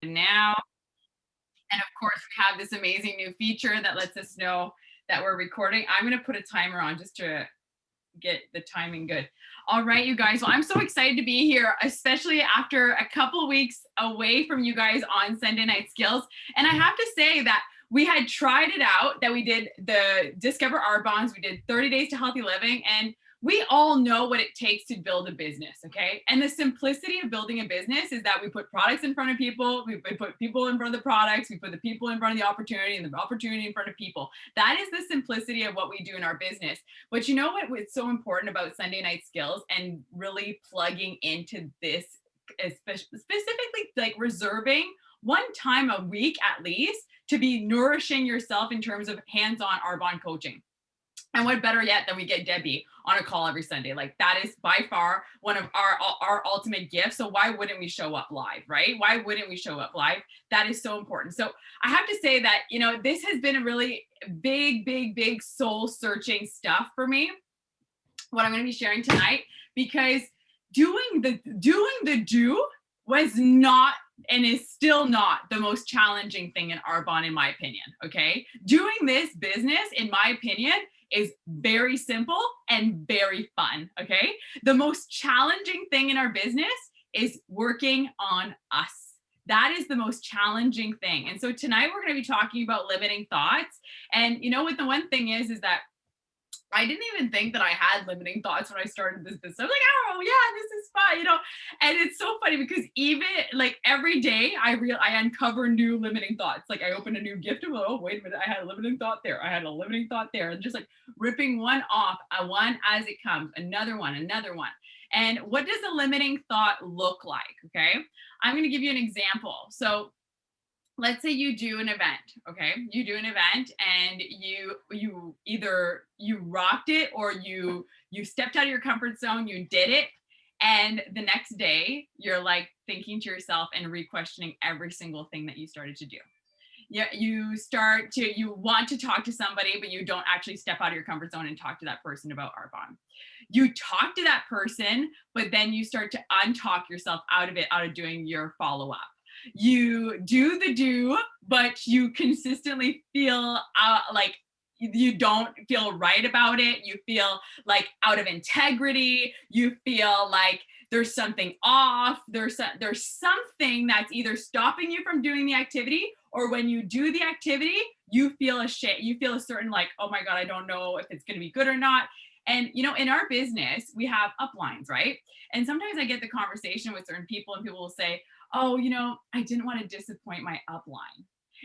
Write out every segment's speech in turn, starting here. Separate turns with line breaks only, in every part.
now. And of course, we have this amazing new feature that lets us know that we're recording. I'm going to put a timer on just to get the timing good. All right, you guys. Well, I'm so excited to be here, especially after a couple of weeks away from you guys on Sunday Night Skills. And I have to say that we had tried it out, that we did the Discover Our Bonds. We did 30 Days to Healthy Living. And we all know what it takes to build a business, okay? And the simplicity of building a business is that we put products in front of people, we put people in front of the products, we put the people in front of the opportunity, and the opportunity in front of people. That is the simplicity of what we do in our business. But you know what? What's so important about Sunday Night Skills and really plugging into this, specifically like reserving one time a week at least to be nourishing yourself in terms of hands-on Arbonne coaching. And what better yet than we get Debbie on a call every Sunday? Like that is by far one of our ultimate gifts. So why wouldn't we show up live, right? Why wouldn't we show up live? That is so important. So I have to say that, you know, this has been a really big soul searching stuff for me, what I'm going to be sharing tonight, because doing the do was not and is still not the most challenging thing in Arbonne, in my opinion. Okay. Doing this business, in my opinion, is very simple and very fun. Okay. The most challenging thing in our business is working on us. That is the most challenging thing. And so tonight we're going to be talking about limiting thoughts. And you know what the one thing is that I didn't even think that I had limiting thoughts when I started this business. I was like, oh yeah, this is fun, you know. And it's so funny because even like every day I uncover new limiting thoughts. Like I open a new gift and oh, wait a minute, I had a limiting thought there. I had a limiting thought there. And just like ripping one off, one as it comes, another one. And what does a limiting thought look like? Okay. I'm going to give you an example. So let's say you do an event, okay? You do an event and you either you rocked it or you stepped out of your comfort zone, you did it, and the next day you're like thinking to yourself and re-questioning every single thing that you started to do. Yeah, you want to talk to somebody, but you don't actually step out of your comfort zone and talk to that person about Arbonne. You talk to that person, but then you start to untalk yourself out of doing your follow-up. You do the do, but you consistently feel like you don't feel right about it. You feel like out of integrity. You feel like there's something off. There's something that's either stopping you from doing the activity, or when you do the activity, you feel ashamed. You feel a certain like, oh my God, I don't know if it's going to be good or not. And, you know, in our business, we have uplines, right? And sometimes I get the conversation with certain people and people will say, oh, you know, I didn't want to disappoint my upline.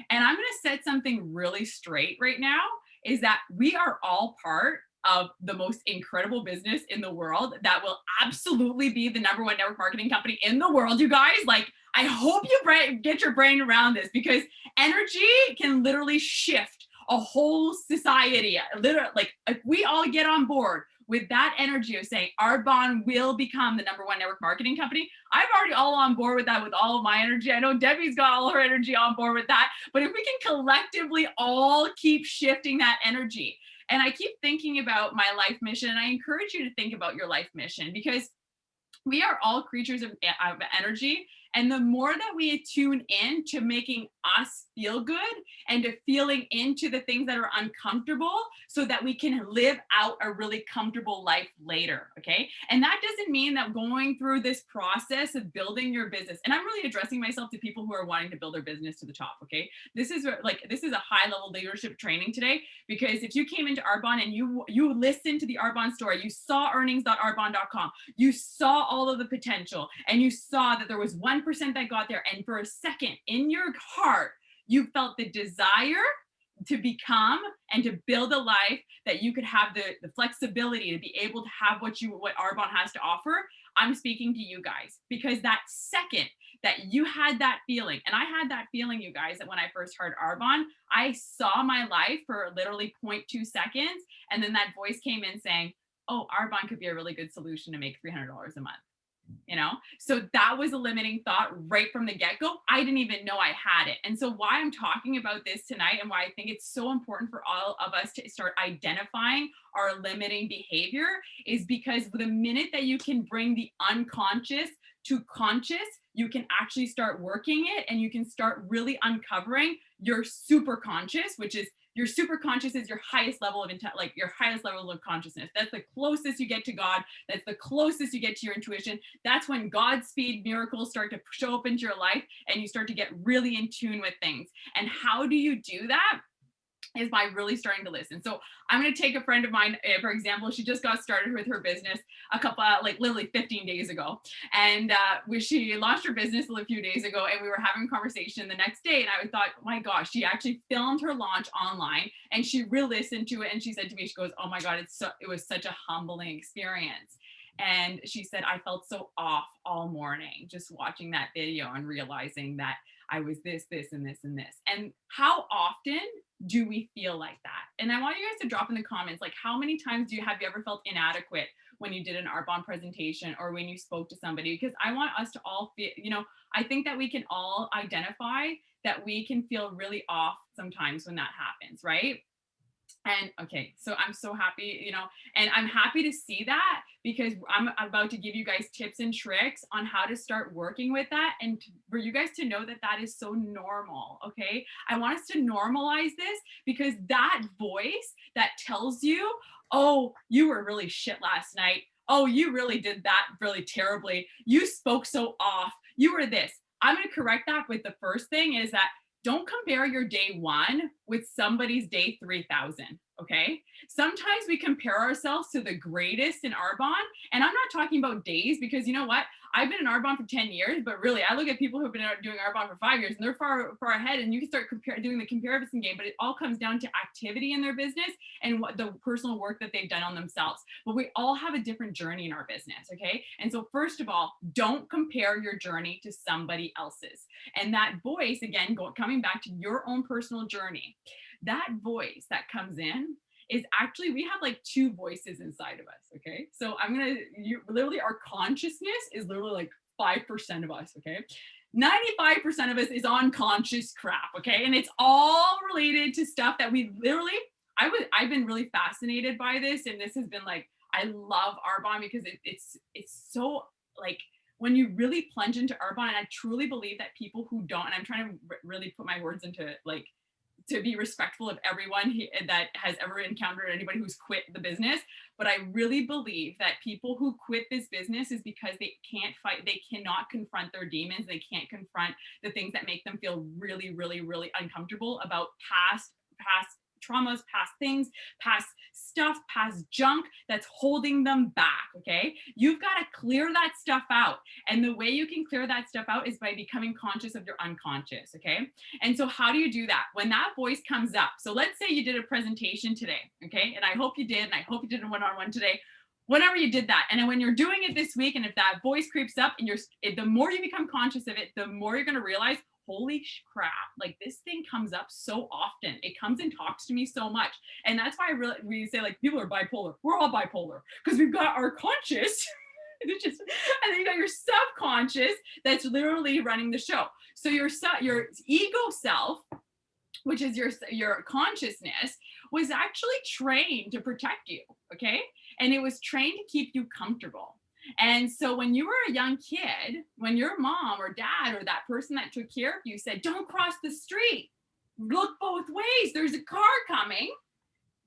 And I'm going to set something really straight right now, is that we are all part of the most incredible business in the world that will absolutely be the #1 network marketing company in the world, you guys. Like, I hope you get your brain around this, because energy can literally shift a whole society. Literally, like if we all get on board with that energy of saying Arbonne will become the #1 network marketing company, I'm already all on board with that with all of my energy. I know Debbie's got all her energy on board with that. But if we can collectively all keep shifting that energy, and I keep thinking about my life mission, and I encourage you to think about your life mission, because we are all creatures of energy. And the more that we tune in to making us feel good and to feeling into the things that are uncomfortable, so that we can live out a really comfortable life later, okay? And that doesn't mean that going through this process of building your business, and I'm really addressing myself to people who are wanting to build their business to the top, okay? This is a high level leadership training today, because if you came into Arbonne and you listened to the Arbonne story, you saw earnings.arbonne.com, you saw all of the potential, and you saw that there was 1% that got there, and for a second in your heart you felt the desire to become and to build a life that you could have the flexibility to be able to have what Arbonne has to offer. I'm speaking to you guys, because that second that you had that feeling, and I had that feeling, you guys, that when I first heard Arbonne, I saw my life for literally 0.2 seconds, and then that voice came in saying, oh, Arbonne could be a really good solution to make $300 a month. You know, so that was a limiting thought right from the get-go. I didn't even know I had it. And so why I'm talking about this tonight, and why I think it's so important for all of us to start identifying our limiting behavior, is because the minute that you can bring the unconscious to conscious, you can actually start working it and you can start really uncovering your super conscious, which is your super conscious is your highest level of intent, like your highest level of consciousness. That's the closest you get to God. That's the closest you get to your intuition. That's when Godspeed miracles start to show up into your life and you start to get really in tune with things. And how do you do that? Is by really starting to listen. So I'm going to take a friend of mine, for example. She just got started with her business a couple, like literally 15 days ago. And she launched her business a few days ago and we were having a conversation the next day. And I thought, oh my gosh, she actually filmed her launch online and she re-listened to it. And she said to me, she goes, oh my God, it was such a humbling experience. And she said, I felt so off all morning just watching that video and realizing that I was this, this, and this, and this. And how often do we feel like that? And I want you guys to drop in the comments, like how many times have you ever felt inadequate when you did an Arbonne presentation or when you spoke to somebody? Because I want us to all feel, I think that we can all identify that we can feel really off sometimes when that happens, right? And okay, so I'm so happy, and I'm happy to see that because I'm about to give you guys tips and tricks on how to start working with that and for you guys to know that that is so normal. Okay, I want us to normalize this because that voice that tells you, oh, you were really shit last night. Oh, you really did that really terribly. You spoke so off. You were this. I'm going to correct that with the first thing is that don't compare your day 1 with somebody's day 3,000. Okay. Sometimes we compare ourselves to the greatest in Arbonne. And I'm not talking about days because you know what? I've been in Arbonne for 10 years, but really I look at people who've been doing Arbonne for 5 years and they're far ahead and you can start doing the comparison game, but it all comes down to activity in their business and what the personal work that they've done on themselves. But we all have a different journey in our business. Okay. And so first of all, don't compare your journey to somebody else's. And that voice, again, coming back to your own personal journey, that voice that comes in is actually, we have like 2 voices inside of us. Okay. So literally our consciousness is literally like 5% of us. Okay. 95% of us is unconscious crap. Okay. And it's all related to stuff that we literally, I've been really fascinated by this. And this has been like, I love Arbonne because it's so like, when you really plunge into Arbonne, and I truly believe that people who don't, and I'm trying to really put my words into like, to be respectful of everyone that has ever encountered anybody who's quit the business. But I really believe that people who quit this business is because they can't fight, they cannot confront their demons, they can't confront the things that make them feel really, really, really uncomfortable about past traumas, past things, past stuff, past junk that's holding them back. Okay. You've got to clear that stuff out. And the way you can clear that stuff out is by becoming conscious of your unconscious. Okay. And so how do you do that? When that voice comes up. So let's say you did a presentation today. Okay. And I hope you did. And I hope you did a one-on-one today. Whenever you did that. And when you're doing it this week, and if that voice creeps up and the more you become conscious of it, the more you're going to realize, holy crap, like this thing comes up so often. It comes and talks to me so much. And that's why we say like people are bipolar. We're all bipolar because we've got our conscious, and then you got your subconscious that's literally running the show. So your ego self, which is your consciousness, was actually trained to protect you. Okay. And it was trained to keep you comfortable. And so when you were a young kid, when your mom or dad or that person that took care of you said, don't cross the street, look both ways, there's a car coming,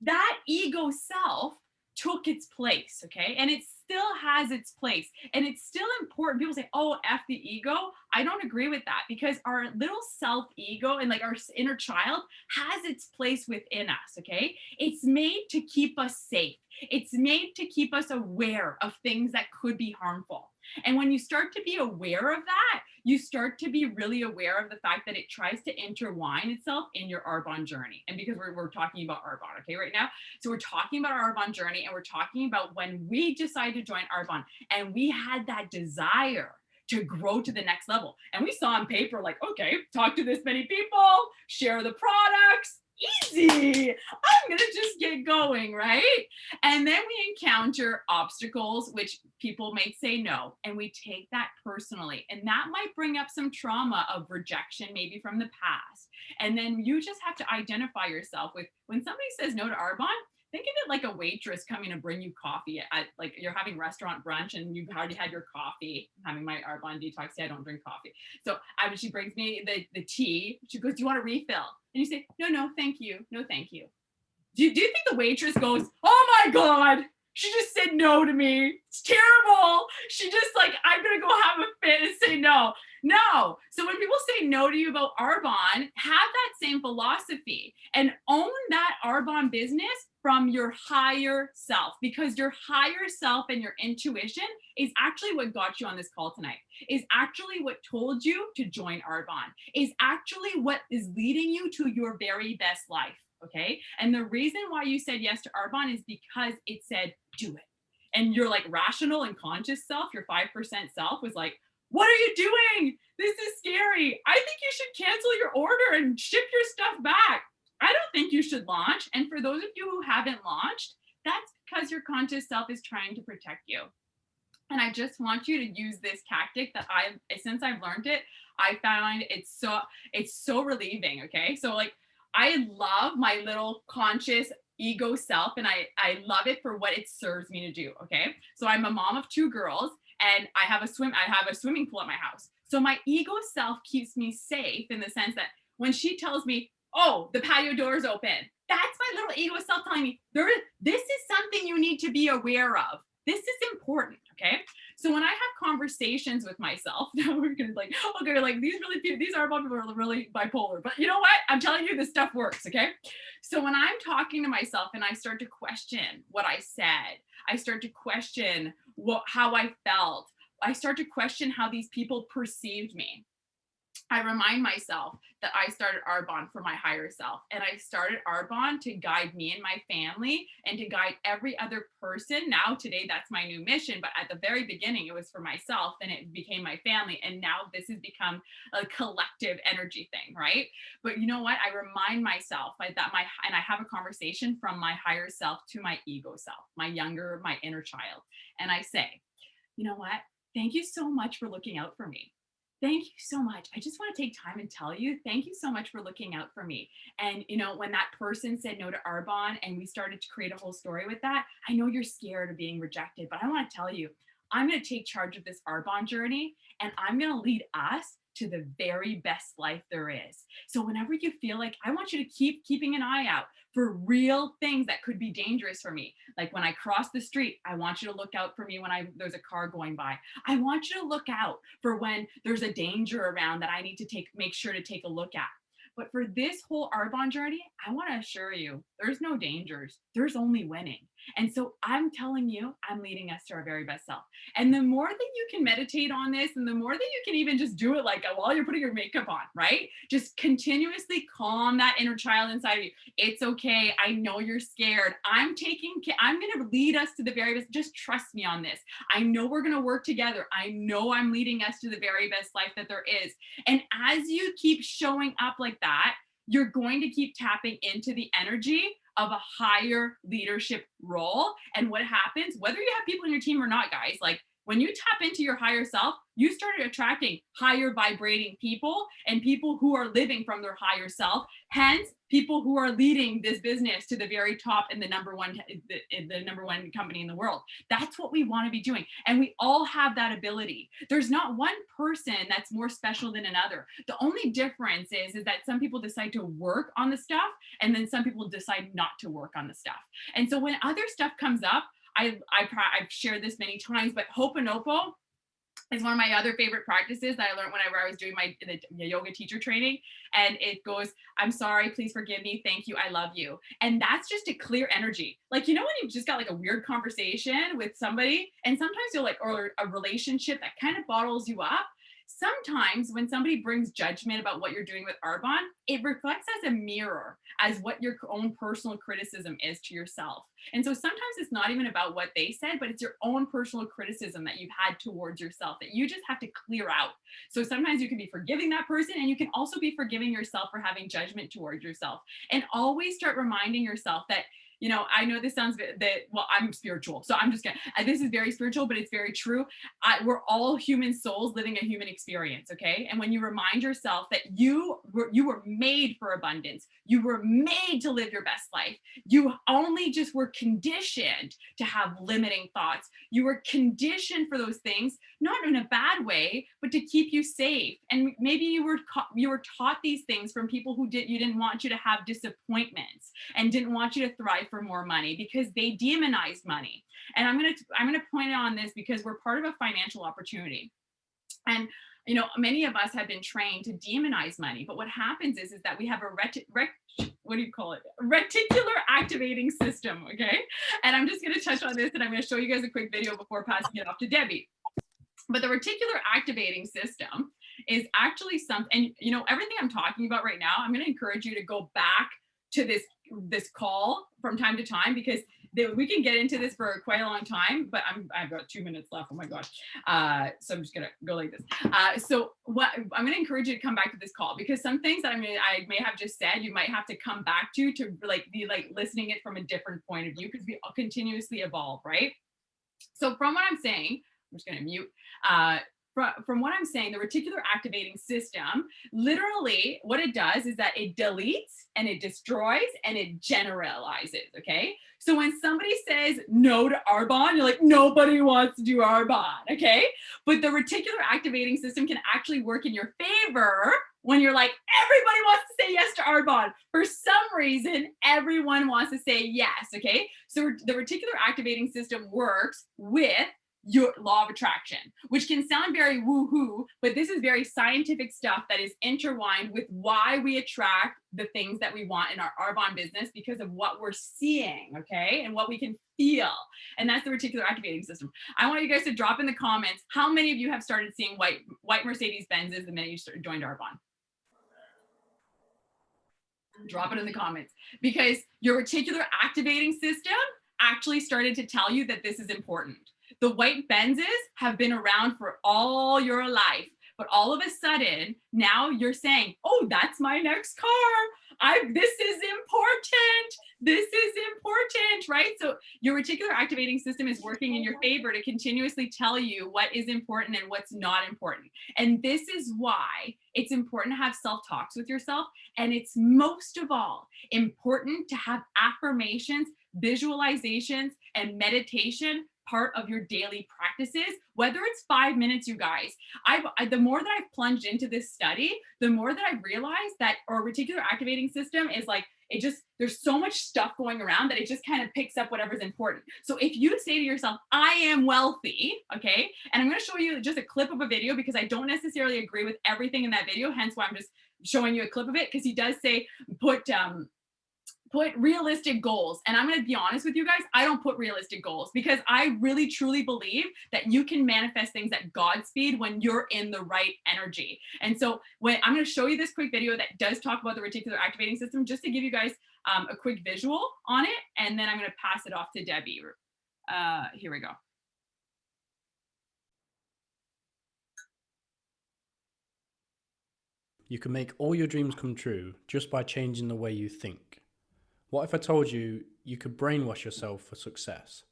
that ego self took its place. Okay. And it still has its place and it's still important. People say, oh, F the ego. I don't agree with that because our little self ego and like our inner child has its place within us. Okay. It's made to keep us safe. It's made to keep us aware of things that could be harmful. And when you start to be aware of that, you start to be really aware of the fact that it tries to intertwine itself in your Arbonne journey. And because we're talking about Arbonne, okay, right now. So we're talking about our Arbonne journey and we're talking about when we decided to join Arbonne and we had that desire to grow to the next level. And we saw on paper, like, okay, talk to this many people, share the products, easy. I'm going to just get going, right? And then we encounter obstacles, which people may say no, and we take that personally. And that might bring up some trauma of rejection, maybe from the past. And then you just have to identify yourself with when somebody says no to Arbonne, think of it like a waitress coming to bring you coffee at like you're having restaurant brunch and you've already had your coffee. I'm having my Arbonne detox. I don't drink coffee. So she brings me the tea. She goes, do you want a refill? And you say, no, no, thank you. No, thank you. Do you think the waitress goes, oh my God, she just said no to me. It's terrible. She just like, I'm going to go have a fit and say no. No. So when people say no to you about Arbonne, have that same philosophy and own that Arbonne business from your higher self, because your higher self and your intuition is actually what got you on this call tonight, is actually what told you to join Arbonne, is actually what is leading you to your very best life. Okay. And the reason why you said yes to Arbonne is because it said, do it. And your like rational and conscious self, your 5% self was like, what are you doing? This is scary. I think you should cancel your order and ship your stuff back. I don't think you should launch. And for those of you who haven't launched, that's because your conscious self is trying to protect you. And I just want you to use this tactic that since I've learned it, I found it's so relieving. Okay. So like, I love my little conscious ego self and I love it for what it serves me to do. Okay. So I'm a mom of 2 girls and I have a swimming pool at my house. So my ego self keeps me safe in the sense that when she tells me, oh, the patio door is open, that's my little ego self telling me this is something you need to be aware of. This is important. Okay. So when I have conversations with myself, now we're gonna like, okay, like these Arbonne people are really bipolar, but you know what? I'm telling you, this stuff works. Okay. So when I'm talking to myself and I start to question what I said, I start to question how I felt, I start to question how these people perceived me. I remind myself that I started Arbonne for my higher self. And I started Arbonne to guide me and my family and to guide every other person. Now, today, that's my new mission. But at the very beginning, it was for myself and it became my family. And now this has become a collective energy thing, right? But you know what? I remind myself and I have a conversation from my higher self to my ego self, my inner child. And I say, you know what? Thank you so much for looking out for me. Thank you so much. I just want to take time and tell you, thank you so much for looking out for me. And, you know, when that person said no to Arbonne and we started to create a whole story with that, I know you're scared of being rejected, but I want to tell you, I'm going to take charge of this Arbonne journey and I'm going to lead us to the very best life there is. So whenever you feel like, I want you to keep keeping an eye out for real things that could be dangerous for me. Like when I cross the street, I want you to look out for me when there's a car going by. I want you to look out for when there's a danger around that I need to make sure to take a look at. But for this whole Arbonne journey, I want to assure you, there's no dangers. There's only winning. And so I'm telling you, I'm leading us to our very best self. And the more that you can meditate on this and the more that you can even just do it like while you're putting your makeup on, right? Just continuously calm that inner child inside of you. It's okay. I know you're scared. I'm going to lead us to the very best. Just trust me on this. I know we're going to work together. I know I'm leading us to the very best life that there is. And as you keep showing up like that, you're going to keep tapping into the energy of a higher leadership role. And what happens, whether you have people in your team or not, guys, like when you tap into your higher self, you started attracting higher vibrating people and people who are living from their higher self. Hence, people who are leading this business to the very top and the number one company in the world. That's what we want to be doing. And we all have that ability. There's not one person that's more special than another. The only difference is that some people decide to work on the stuff and then some people decide not to work on the stuff. And so when other stuff comes up, I've shared this many times, but Ho'oponopo is one of my other favorite practices that I learned whenever I was doing the yoga teacher training. And it goes, I'm sorry, please forgive me, thank you, I love you. And that's just a clear energy. Like, you know, when you've just got like a weird conversation with somebody and sometimes you're like, or a relationship that kind of bottles you up. Sometimes when somebody brings judgment about what you're doing with Arbonne, it reflects as a mirror as what your own personal criticism is to yourself. And so sometimes it's not even about what they said, but it's your own personal criticism that you've had towards yourself that you just have to clear out. So sometimes you can be forgiving that person and you can also be forgiving yourself for having judgment towards yourself. And always start reminding yourself that, you know, I know this sounds well, I'm spiritual, so I'm just gonna, this is very spiritual, but it's very true. We're all human souls living a human experience, okay? And when you remind yourself that you you were made for abundance. You were made to live your best life. You only just were conditioned to have limiting thoughts. You were conditioned for those things, not in a bad way, but to keep you safe. And maybe you were taught these things from people who didn't want you to have disappointments and didn't want you to thrive for more money because they demonized money. And I'm gonna point on this because we're part of a financial opportunity. And many of us have been trained to demonize money, but what happens is that we have a reticular activating system, okay? And I'm just going to touch on this, and I'm going to show you guys a quick video before passing it off to Debbie. But the reticular activating system is actually something, and everything I'm talking about right now, I'm going to encourage you to go back to this call from time to time, because we can get into this for quite a long time, but I've got 2 minutes left. Oh my gosh. So I'm just gonna go like this. So what I'm gonna encourage you to come back to this call, because some things that I may have just said, you might have to come back to be listening it from a different point of view, because we continuously evolve, right? So from what I'm saying, I'm just gonna mute. From what I'm saying, the reticular activating system, literally what it does is that it deletes and it destroys and it generalizes, okay? So when somebody says no to Arbonne, you're like, nobody wants to do Arbonne, okay? But the reticular activating system can actually work in your favor when you're like, everybody wants to say yes to Arbonne. For some reason, everyone wants to say yes, okay? So the reticular activating system works with your law of attraction, which can sound very woo-hoo, but this is very scientific stuff that is intertwined with why we attract the things that we want in our Arbonne business, because of what we're seeing, okay, and what we can feel. And that's the reticular activating system. I want you guys to drop in the comments how many of you have started seeing white Mercedes Benzes the minute you joined Arbonne. Drop it in the comments, because your reticular activating system actually started to tell you that this is important. The white Benzes have been around for all your life, but all of a sudden now you're saying, oh, that's my next car. This is important. This is important, right? So your reticular activating system is working in your favor to continuously tell you what is important and what's not important. And this is why it's important to have self-talks with yourself. And it's most of all important to have affirmations, visualizations, and meditation part of your daily practices, whether it's 5 minutes, you guys. The more that I've plunged into this study, the more that I've realized that our reticular activating system is like, there's so much stuff going around that it just kind of picks up whatever's important. So if you say to yourself, I am wealthy, okay, and I'm going to show you just a clip of a video, because I don't necessarily agree with everything in that video, hence why I'm just showing you a clip of it, because he does say put realistic goals. And I'm going to be honest with you guys, I don't put realistic goals, because I really truly believe that you can manifest things at God's speed when you're in the right energy. And so when I'm going to show you this quick video that does talk about the reticular activating system, just to give you guys a quick visual on it, and then I'm going to pass it off to Debbie. Here we go.
You can make all your dreams come true just by changing the way you think. What if I told you you could brainwash yourself for success?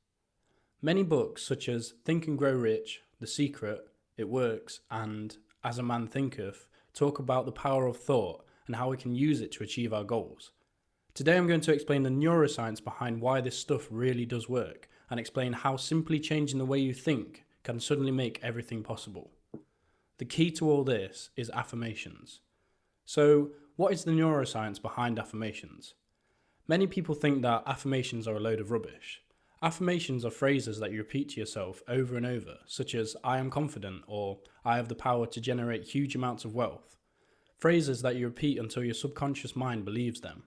Many books such as Think and Grow Rich, The Secret, It Works, and As a Man Thinketh talk about the power of thought and how we can use it to achieve our goals. Today I'm going to explain the neuroscience behind why this stuff really does work, and explain how simply changing the way you think can suddenly make everything possible. The key to all this is affirmations. So, what is the neuroscience behind affirmations? Many people think that affirmations are a load of rubbish. Affirmations are phrases that you repeat to yourself over and over, such as I am confident, or I have the power to generate huge amounts of wealth. Phrases that you repeat until your subconscious mind believes them.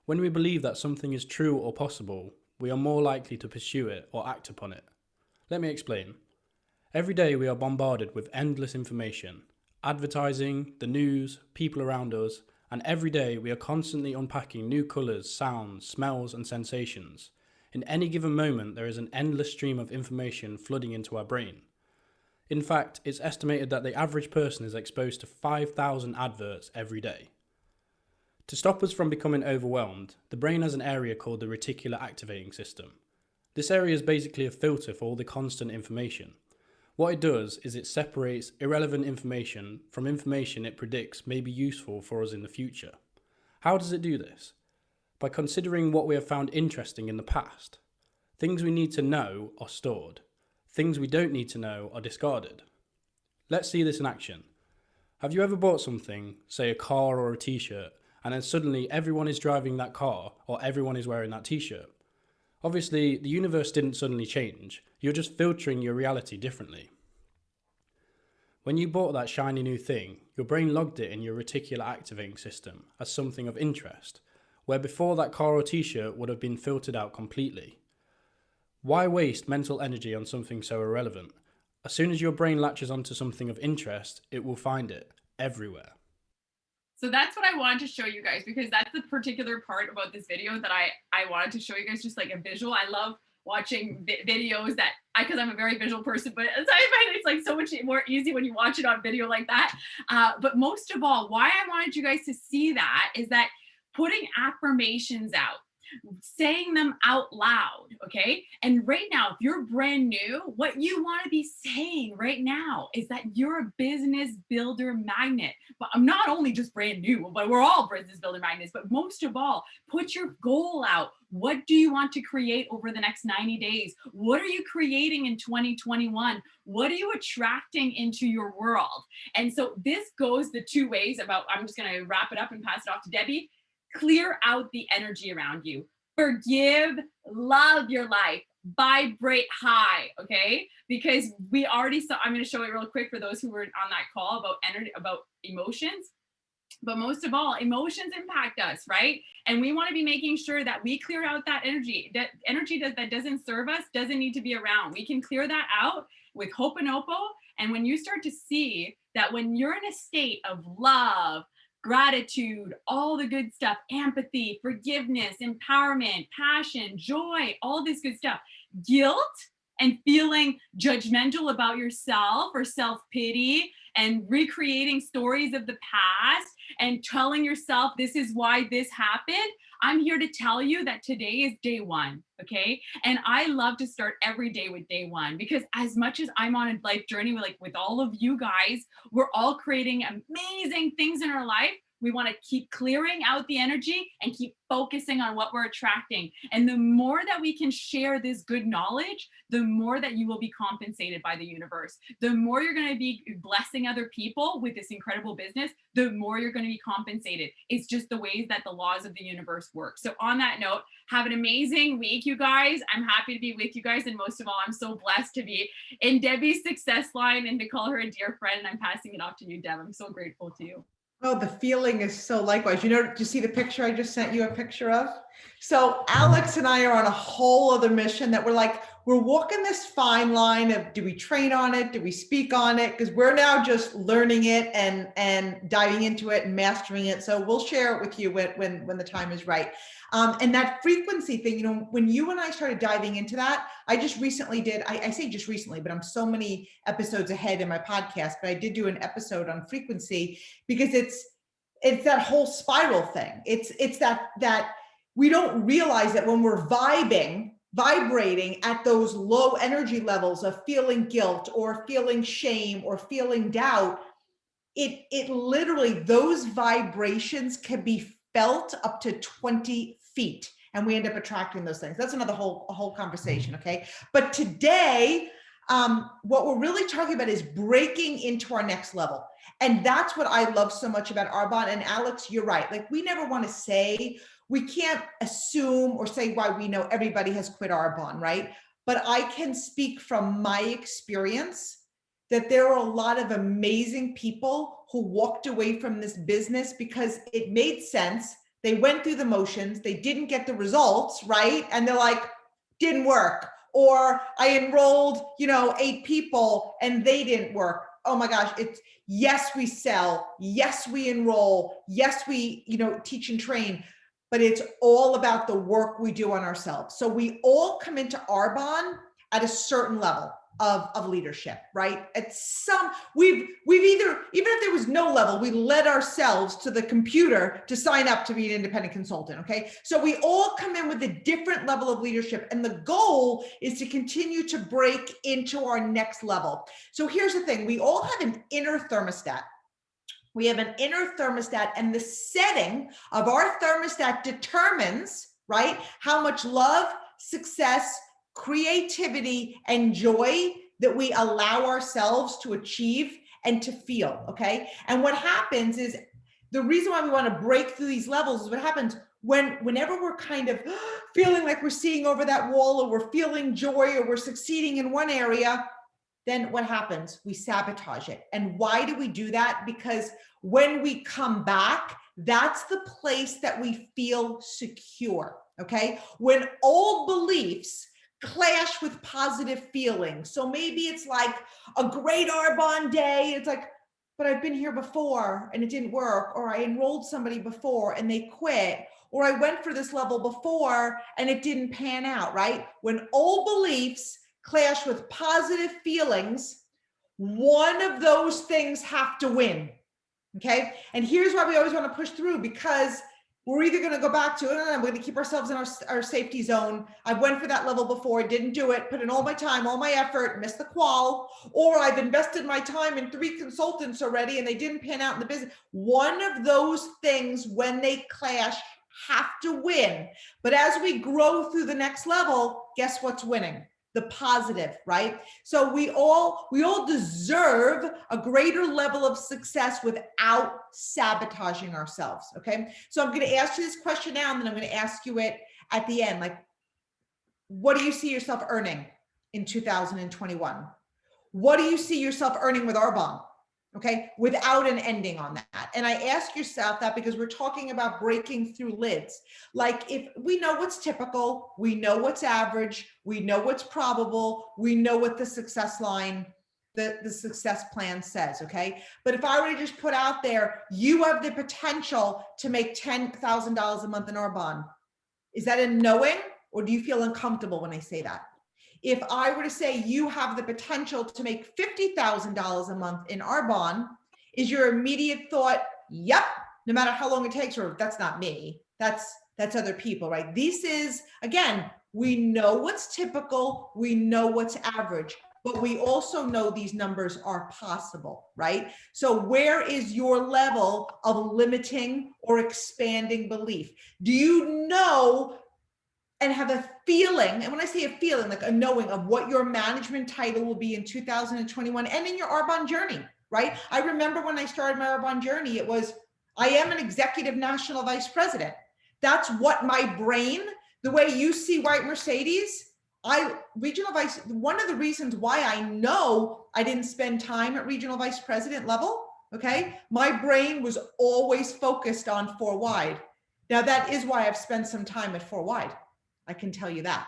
When we believe that something is true or possible, we are more likely to pursue it or act upon it. Let me explain. Every day we are bombarded with endless information, advertising, the news, people around us, and every day we are constantly unpacking new colours, sounds, smells and sensations. In any given moment there is an endless stream of information flooding into our brain. In fact, it's estimated that the average person is exposed to 5,000 adverts every day. To stop us from becoming overwhelmed, the brain has an area called the reticular activating system. This area is basically a filter for all the constant information. What it does is it separates irrelevant information from information it predicts may be useful for us in the future. How does it do this? By considering what we have found interesting in the past. Things we need to know are stored. Things we don't need to know are discarded. Let's see this in action. Have you ever bought something, say a car or a t-shirt, and then suddenly everyone is driving that car or everyone is wearing that t-shirt? Obviously, the universe didn't suddenly change. You're just filtering your reality differently. When you bought that shiny new thing, your brain logged it in your reticular activating system as something of interest, where before that car or t-shirt would have been filtered out completely. Why waste mental energy on something so irrelevant? As soon as your brain latches onto something of interest, it will find it everywhere.
So that's what I wanted to show you guys, because that's the particular part about this video that I wanted to show you guys, just like a visual. I love watching videos that because I'm a very visual person, but I find it's like so much more easy when you watch it on video like that. But most of all, why I wanted you guys to see that is that putting affirmations out, saying them out loud, okay? And right now, if you're brand new, what you want to be saying right now is that you're a business builder magnet. But I'm not only just brand new, but we're all business builder magnets. But most of all, put your goal out. What do you want to create over the next 90 days? What are you creating in 2021? What are you attracting into your world? And so this goes the two ways about, I'm just going to wrap it up and pass it off to Debbie. Clear out the energy around you. Forgive, love your life, vibrate high, okay? Because we already saw, I'm going to show it real quick for those who were on that call about energy, about emotions. But most of all, emotions impact us, right? And we want to be making sure that we clear out that energy. That energy that doesn't serve us doesn't need to be around. We can clear that out with Ho'oponopono. And when you start to see that when you're in a state of love, gratitude, all the good stuff, empathy, forgiveness, empowerment, passion, joy, all this good stuff, guilt and feeling judgmental about yourself or self-pity and recreating stories of the past and telling yourself this is why this happened, I'm here to tell you that today is day one, okay? And I love to start every day with day one, because as much as I'm on a life journey with all of you guys, we're all creating amazing things in our life. We want to keep clearing out the energy and keep focusing on what we're attracting. And the more that we can share this good knowledge, the more that you will be compensated by the universe. The more you're going to be blessing other people with this incredible business, the more you're going to be compensated. It's just the ways that the laws of the universe work. So on that note, have an amazing week, you guys. I'm happy to be with you guys. And most of all, I'm so blessed to be in Debbie's success line and to call her a dear friend. And I'm passing it off to you, Deb. I'm so grateful to you.
Oh, the feeling is so likewise. You know, do you see the picture I just sent you a picture of? So Alex and I are on a whole other mission that we're walking this fine line of, do we train on it? Do we speak on it? Because we're now just learning it and diving into it and mastering it. So we'll share it with you when the time is right. And that frequency thing, you know, when you and I started diving into that, I just recently did, I say just recently, but I'm so many episodes ahead in my podcast, but I did do an episode on frequency because it's that whole spiral thing. It's that we don't realize that when we're vibrating at those low energy levels of feeling guilt or feeling shame or feeling doubt, it literally, those vibrations can be felt up to 20 feet, and we end up attracting those things. That's another whole conversation, okay? But today, what we're really talking about is breaking into our next level. And that's what I love so much about Arbonne. And Alex, you're right. Like, we never want to say, we can't assume or say why we know everybody has quit Arbonne, right? But I can speak from my experience that there are a lot of amazing people who walked away from this business because it made sense. They went through the motions, they didn't get the results, right? And they're like, didn't work. Or I enrolled, 8 people and they didn't work. Oh my gosh, it's yes, we sell, yes, we enroll, yes, we, teach and train, but it's all about the work we do on ourselves. So we all come into Arbonne at a certain level. of leadership, right? At some, we've either, even if there was no level, we led ourselves to the computer to sign up to be an independent consultant, okay? So we all come in with a different level of leadership, and the goal is to continue to break into our next level. So here's the thing, we all have an inner thermostat. We have an inner thermostat, and the setting of our thermostat determines, right, how much love, success, creativity, and joy that we allow ourselves to achieve and to feel, okay? And what happens is, the reason why we want to break through these levels is what happens whenever we're kind of feeling like we're seeing over that wall, or we're feeling joy, or we're succeeding in one area, then what happens? We sabotage it. And why do we do that? Because when we come back, that's the place that we feel secure, okay? When old beliefs clash with positive feelings. So maybe it's like a great Arbonne day. It's like, but I've been here before and it didn't work, or I enrolled somebody before and they quit, or I went for this level before and it didn't pan out, right? When old beliefs clash with positive feelings, one of those things have to win, okay? And here's why we always want to push through, because we're either going to go back to, we're going to keep ourselves in our safety zone. I went for that level before, didn't do it, put in all my time, all my effort, missed the qual, or I've invested my time in 3 consultants already and they didn't pan out in the business. One of those things, when they clash, have to win. But as we grow through the next level, guess what's winning? The positive, right? So we all deserve a greater level of success without sabotaging ourselves, okay? So I'm going to ask you this question now, and then I'm going to ask you it at the end. Like, what do you see yourself earning in 2021? What do you see yourself earning with Arbonne? Okay, without an ending on that. And I ask yourself that because we're talking about breaking through lids. Like, if we know what's typical, we know what's average, we know what's probable, we know what the success line, the success plan says, okay? But if I were to just put out there, you have the potential to make $10,000 a month in Arbonne, is that a knowing, or do you feel uncomfortable when I say that? If I were to say you have the potential to make $50,000 a month in Arbonne, is your immediate thought, yep, no matter how long it takes, or that's not me, that's other people, right? This is, again, we know what's typical, we know what's average, but we also know these numbers are possible, right? So where is your level of limiting or expanding belief? Do you know and have a feeling, and when I say a feeling, like a knowing of what your management title will be in 2021 and in your Arbonne journey, right? I remember when I started my Arbonne journey, it was, I am an executive national vice president. That's what my brain, the way you see white Mercedes, regional vice, one of the reasons why I know I didn't spend time at regional vice president level, okay? My brain was always focused on 4 wide. Now that is why I've spent some time at 4 wide. I can tell you that.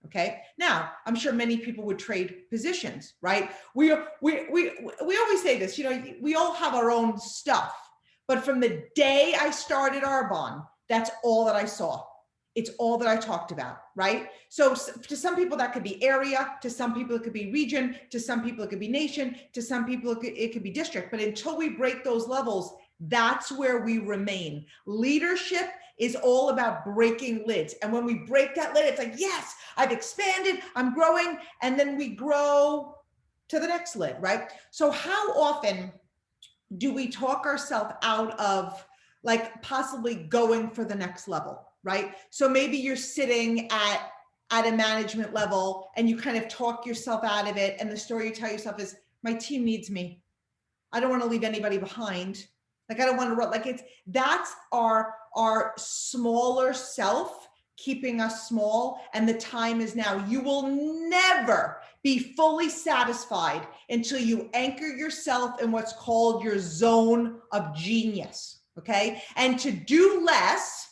Okay. Now, I'm sure many people would trade positions, right? We always say this, you know, we all have our own stuff, but from the day I started Arbonne, that's all that I saw. It's all that I talked about, right? So to some people that could be area, to some people it could be region, to some people it could be nation, to some people it could be district. But until we break those levels, that's where we remain. Leadership is all about breaking lids. And when we break that lid, it's like, yes, I've expanded, I'm growing, and then we grow to the next lid, right? So how often do we talk ourselves out of like possibly going for the next level, right? So maybe you're sitting at a management level and you kind of talk yourself out of it. And the story you tell yourself is, my team needs me. I don't want to leave anybody behind. Like, I don't want to run, like that's our smaller self keeping us small. And the time is now. You will never be fully satisfied until you anchor yourself in what's called your zone of genius. Okay. And to do less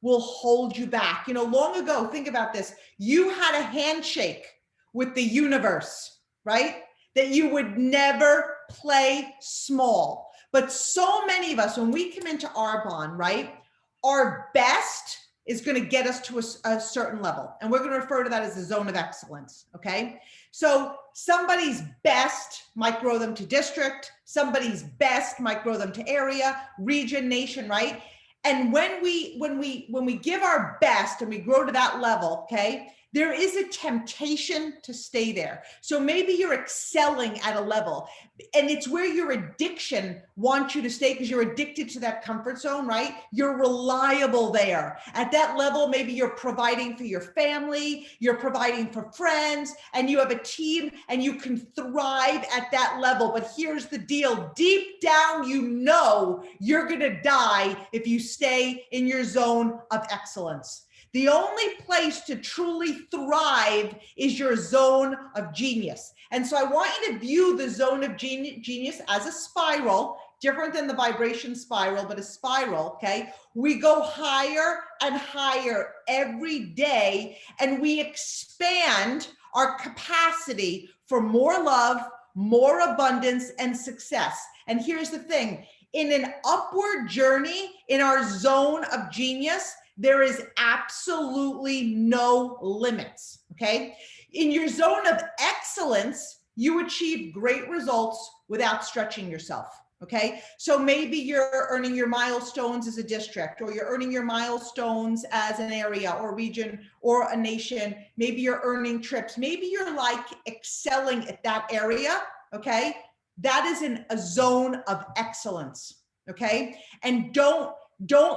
will hold you back. You know, long ago, think about this. You had a handshake with the universe, right? That you would never play small. But so many of us, when we come into Arbonne, right, our best is going to get us to a certain level. And we're going to refer to that as the zone of excellence. Okay. So somebody's best might grow them to district, somebody's best might grow them to area, region, nation, right? And when we give our best and we grow to that level, okay, there is a temptation to stay there. So maybe you're excelling at a level and it's where your addiction wants you to stay because you're addicted to that comfort zone, right? You're reliable there. At that level, maybe you're providing for your family, you're providing for friends, and you have a team and you can thrive at that level. But here's the deal. Deep down, you know you're gonna die if you stay in your zone of excellence. The only place to truly thrive is your zone of genius. And so I want you to view the zone of genius as a spiral, different than the vibration spiral, but a spiral, okay? We go higher and higher every day, and we expand our capacity for more love, more abundance, and success. And here's the thing, in an upward journey in our zone of genius, there is absolutely no limits, okay? In your zone of excellence, you achieve great results without stretching yourself, okay? So maybe you're earning your milestones as a district, or you're earning your milestones as an area or region or a nation. Maybe you're earning trips. Maybe you're like excelling at that area, okay? That is in a zone of excellence, okay? And don't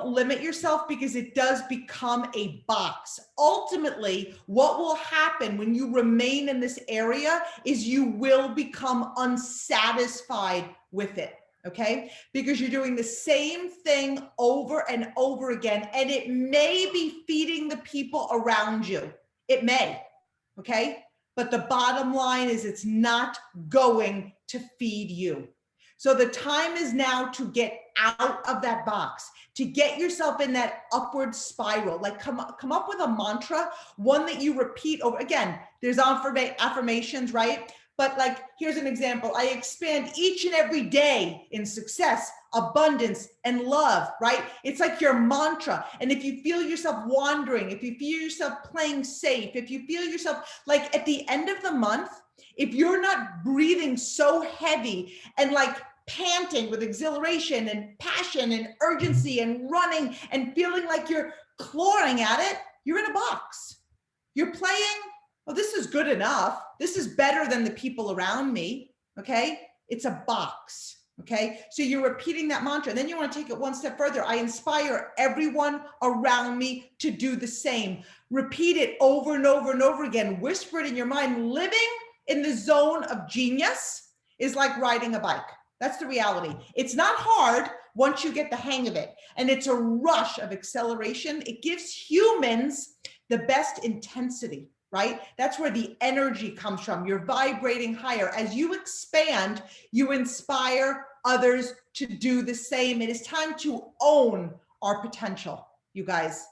limit yourself because it does become a box. Ultimately, what will happen when you remain in this area is you will become unsatisfied with it, okay? Because you're doing the same thing over and over again, and it may be feeding the people around you. It may, okay? But the bottom line is it's not going to feed you. So the time is now to get out of that box, to get yourself in that upward spiral. Like come up with a mantra, one that you repeat over. Again, there's affirmations, right? But like, here's an example. I expand each and every day in success, abundance, and love, right? It's like your mantra. And if you feel yourself wandering, if you feel yourself playing safe, if you feel yourself like at the end of the month, if you're not breathing so heavy and like panting with exhilaration and passion and urgency and running and feeling like you're clawing at it, you're in a box. You're playing, oh, this is good enough. This is better than the people around me, okay? It's a box, okay? So you're repeating that mantra. And then you want to take it one step further. I inspire everyone around me to do the same. Repeat it over and over and over again. Whisper it in your mind. Living in the zone of genius is like riding a bike. That's the reality. It's not hard once you get the hang of it. And it's a rush of acceleration. It gives humans the best intensity, right? That's where the energy comes from. You're vibrating higher. As you expand, you inspire others to do the same. It is time to own our potential, you guys.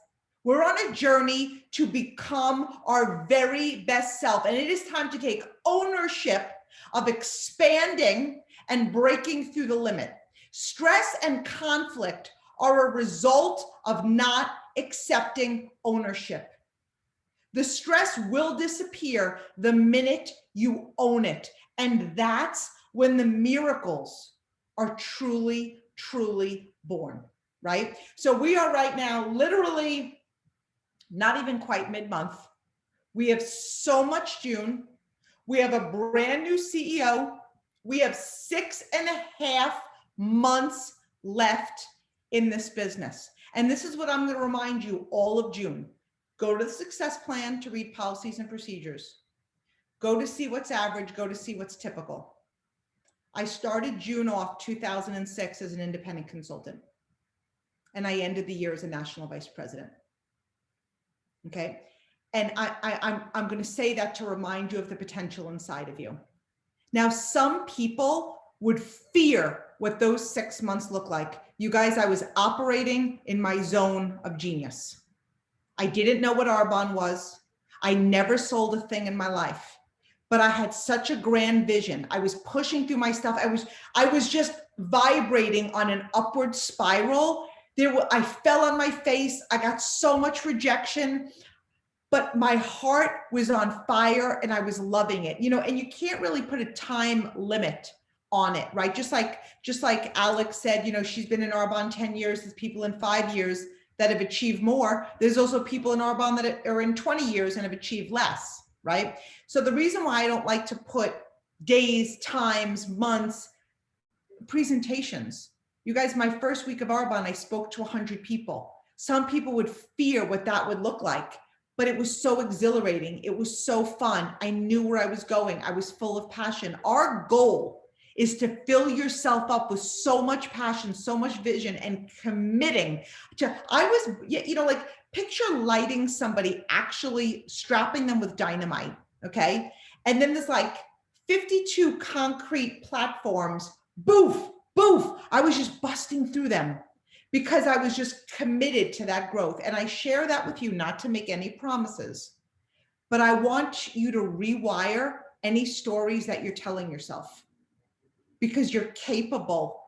We're on a journey to become our very best self. And it is time to take ownership of expanding and breaking through the limit. Stress and conflict are a result of not accepting ownership. The stress will disappear the minute you own it. And that's when the miracles are truly, truly born, right? So we are right now literally not even quite mid-month. We have so much June. We have a brand new CEO. We have 6.5 months left in this business. And this is what I'm going to remind you all of June. Go to the success plan to read policies and procedures. Go to see what's average. Go to see what's typical. I started June off 2006 as an independent consultant. And I ended the year as a national vice president. Okay. And I'm going to say that to remind you of the potential inside of you. Now, some people would fear what those 6 months look like. You guys, I was operating in my zone of genius. I didn't know what Arbonne was. I never sold a thing in my life, but I had such a grand vision. I was pushing through my stuff. I was just vibrating on an upward spiral. I fell on my face. I got so much rejection. but my heart was on fire and I was loving it, you know, and you can't really put a time limit on it, right? Just like Alex said, you know, she's been in Arbonne 10 years. There's people in 5 years that have achieved more. There's also people in Arbonne that are in 20 years and have achieved less, right? So the reason why I don't like to put days, times, months, presentations. You guys, my first week of Arbonne, I spoke to 100 people. Some people would fear what that would look like, but it was so exhilarating. It was so fun. I knew where I was going. I was full of passion. Our goal is to fill yourself up with so much passion, so much vision, and committing to, you know, like picture lighting somebody, actually strapping them with dynamite, okay? And then there's like 52 concrete platforms, boof, boof. I was just busting through them because I was just committed to that growth. And I share that with you, not to make any promises, but I want you to rewire any stories that you're telling yourself, because you're capable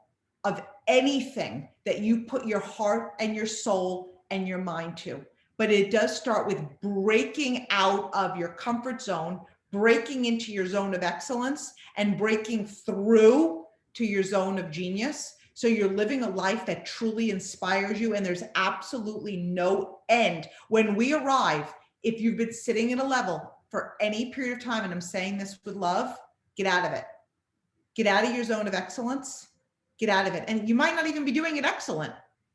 of anything that you put your heart and your soul and your mind to. But it does start with breaking out of your comfort zone, breaking into your zone of excellence, and breaking through to your zone of genius. So you're living a life that truly inspires you, and there's absolutely no end. When we arrive, if you've been sitting at a level for any period of time, and I'm saying this with love, get out of it. Get out of your zone of excellence, get out of it. And you might not even be doing it excellent.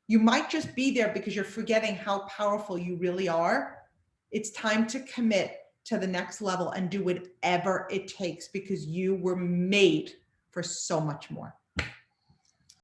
You might just be there because you're forgetting how powerful you really are. It's time to commit to the next level and do whatever it takes, because you were made for so much more.